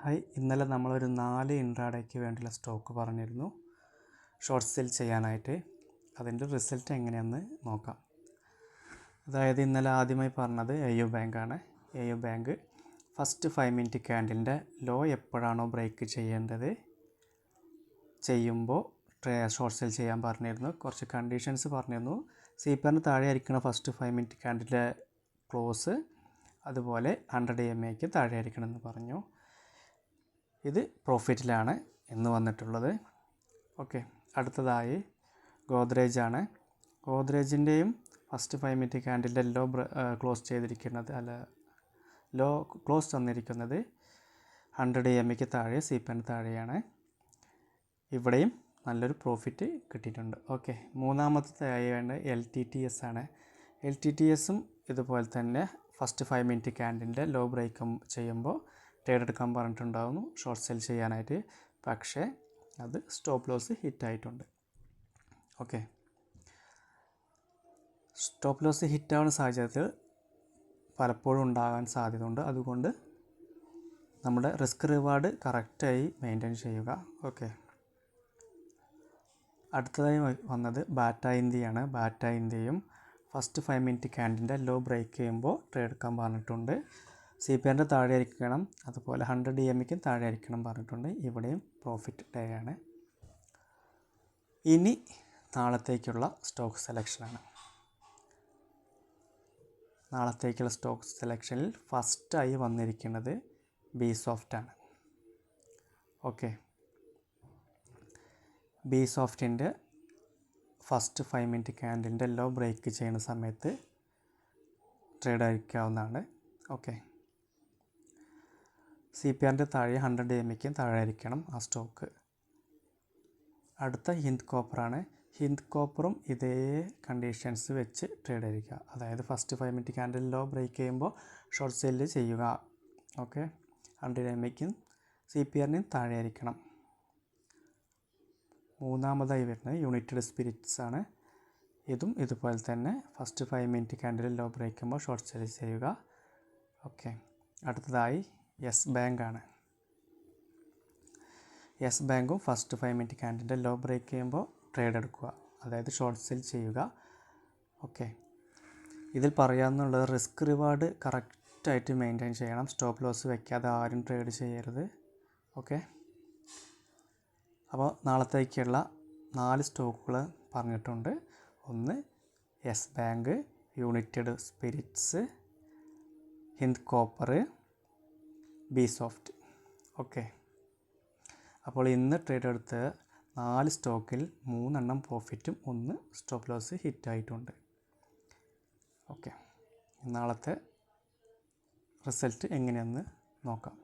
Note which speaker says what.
Speaker 1: Hi, ഇന്നലെ നമ്മളൊരു 4 ഇൻട്രാഡേക്ക് വേണ്ടിയുള്ള സ്റ്റോക്ക് പറഞ്ഞിരുന്നു ഷോർട്ട് സെൽ ചെയ്യാനായിട്ട്. അതിൻ്റെ റിസൾട്ട് എങ്ങനെയാണെന്ന് നോക്കാം. അതായത് ഇന്നലെ ആദ്യമായി പറഞ്ഞത് AU ബാങ്കാണ്. AU ബാങ്ക് ഫസ്റ്റ് 5 മിനിറ്റ് ക്യാൻഡിലിൻ്റെ ലോ എപ്പോഴാണോ ബ്രേക്ക് ചെയ്യേണ്ടത് ചെയ്യുമ്പോൾ ഷോർട്ട് സെൽ ചെയ്യാൻ പറഞ്ഞിരുന്നു. കുറച്ച് കണ്ടീഷൻസ് പറഞ്ഞിരുന്നു. CPR താഴെ ആയിരിക്കണം ഫസ്റ്റ് 5 മിനിറ്റ് ക്യാൻഡിലിൻ്റെ ക്ലോസ്, അതുപോലെ 100 EMA താഴെ ആയിരിക്കണമെന്ന് പറഞ്ഞു. ഇത് പ്രോഫിറ്റിലാണ് ഇന്ന് വന്നിട്ടുള്ളത്. ഓക്കെ, അടുത്തതായി ഗോദ്രേജ് ആണ്. ഗോദ്രേജിൻ്റെയും ഫസ്റ്റ് 5 മിനിറ്റ് ക്യാൻഡിലിൻ്റെ ലോ ക്ലോസ് ചെയ്തിരിക്കുന്നത് ലോ ക്ലോസ് തന്നിരിക്കുന്നത് 100 EMA താഴെ, CPR താഴെയാണ്. ഇവിടെയും നല്ലൊരു പ്രോഫിറ്റ് കിട്ടിയിട്ടുണ്ട്. ഓക്കെ, മൂന്നാമത്തേതായി LTTS ആണ്. LTTSും ഇതുപോലെ തന്നെ ഫസ്റ്റ് 5 മിനിറ്റ് ക്യാൻഡിലിൻ്റെ ലോ ബ്രേക്ക് ചെയ്യുമ്പോൾ ട്രേഡ് എടുക്കാൻ പറഞ്ഞിട്ടുണ്ടാകുന്നു ഷോർട്ട് സെൽ ചെയ്യാനായിട്ട്. പക്ഷേ അത് സ്റ്റോപ്പ് ലോസ് ഹിറ്റായിട്ടുണ്ട്. ഓക്കെ, സ്റ്റോപ്പ് ലോസ് ഹിറ്റാവുന്ന സാഹചര്യത്തിൽ പലപ്പോഴും ഉണ്ടാകാൻ സാധ്യതയുണ്ട്. അതുകൊണ്ട് നമ്മുടെ റിസ്ക് റിവാർഡ് കറക്റ്റായി മെയിൻറ്റെയിൻ ചെയ്യുക. ഓക്കെ, അടുത്തതായി വന്നത് ബാറ്റ ഇന്ത്യയാണ്. ബാറ്റ ഇന്ത്യയും ഫസ്റ്റ് 5 മിനിറ്റ് ക്യാൻഡിലിൻ്റെ ലോ ബ്രേക്ക് ചെയ്യുമ്പോൾ ട്രേഡ് എടുക്കാൻ പറഞ്ഞിട്ടുണ്ട്. CPR താഴെ ആയിരിക്കണം, അതുപോലെ 100 EMA താഴെ ആയിരിക്കണം പറഞ്ഞിട്ടുണ്ട്. ഇവിടെയും പ്രോഫിറ്റ് ഡേ ആണ്. ഇനി നാളത്തേക്കുള്ള സ്റ്റോക്ക് സെലക്ഷനാണ്. നാളത്തേക്കുള്ള സ്റ്റോക്ക് സെലക്ഷനിൽ ഫസ്റ്റായി വന്നിരിക്കുന്നത് ബിസോഫ്റ്റ് ആണ്. ഓക്കെ, ബിസോഫ്റ്റിൻ്റെ ഫസ്റ്റ് 5 മിനിറ്റ് ക്യാൻഡിലിൻ്റെ ലോ ബ്രേക്ക് ചെയ്യുന്ന സമയത്ത് ട്രേഡ് അയക്കാവുന്നതാണ്. ഓക്കെ, CPR താഴെ 100 EMA താഴെ ആയിരിക്കണം ആ സ്റ്റോക്ക്. അടുത്ത ഹിന്ദ് കോപ്പറാണ്. ഹിന്ദ് കോപ്പറും ഇതേ കണ്ടീഷൻസ് വെച്ച് ട്രേഡ് അയക്കുക. അതായത് first 5 minute candle low break ചെയ്യുമ്പോൾ ഷോർട്ട് സെല്ല് ചെയ്യുക. ഓക്കെ, 100 EMA CPR താഴെ ആയിരിക്കണം. മൂന്നാമതായി വരുന്നത് യുണൈറ്റഡ് സ്പിരിറ്റ്സ് ആണ്. ഇതും ഇതുപോലെ തന്നെ first 5 minute candle low break ചെയ്യുമ്പോൾ ഷോർട്ട് സെല്ല് ചെയ്യുക. ഓക്കെ, അടുത്തതായി യെസ് ബാങ്ക് ആണ്. യെസ് ബാങ്കും ഫസ്റ്റ് 5 മിനിറ്റ് ക്യാൻഡിലിൻ്റെ ലോ ബ്രേക്ക് ചെയ്യുമ്പോൾ ട്രേഡ് എടുക്കുക, അതായത് ഷോർട്ട് സെൽ ചെയ്യുക. ഓക്കെ, ഇതിൽ പറയാമെന്നുള്ളത് റിസ്ക് റിവാർഡ് കറക്റ്റായിട്ട് മെയിൻറ്റെയിൻ ചെയ്യണം. സ്റ്റോപ്പ് ലോസ് വയ്ക്കാതെ ആരും ട്രേഡ് ചെയ്യരുത്. ഓക്കെ, അപ്പോൾ നാളത്തേക്കുള്ള 4 സ്റ്റോക്കുകൾ പറഞ്ഞിട്ടുണ്ട്. ഒന്ന് Yes Bank, United Spirits, Hind Copper, Bsoft. Okay, അപ്പോൾ ഇന്ന് ട്രേഡ് എടുത്ത 4 സ്റ്റോക്കിൽ 3 പ്രോഫിറ്റും 1 സ്റ്റോപ്പ് ലോസ് ഹിറ്റായിട്ടുണ്ട്. ഓക്കെ, നാളത്തെ റിസൾട്ട് എങ്ങനെയാണെന്ന് നോക്കാം.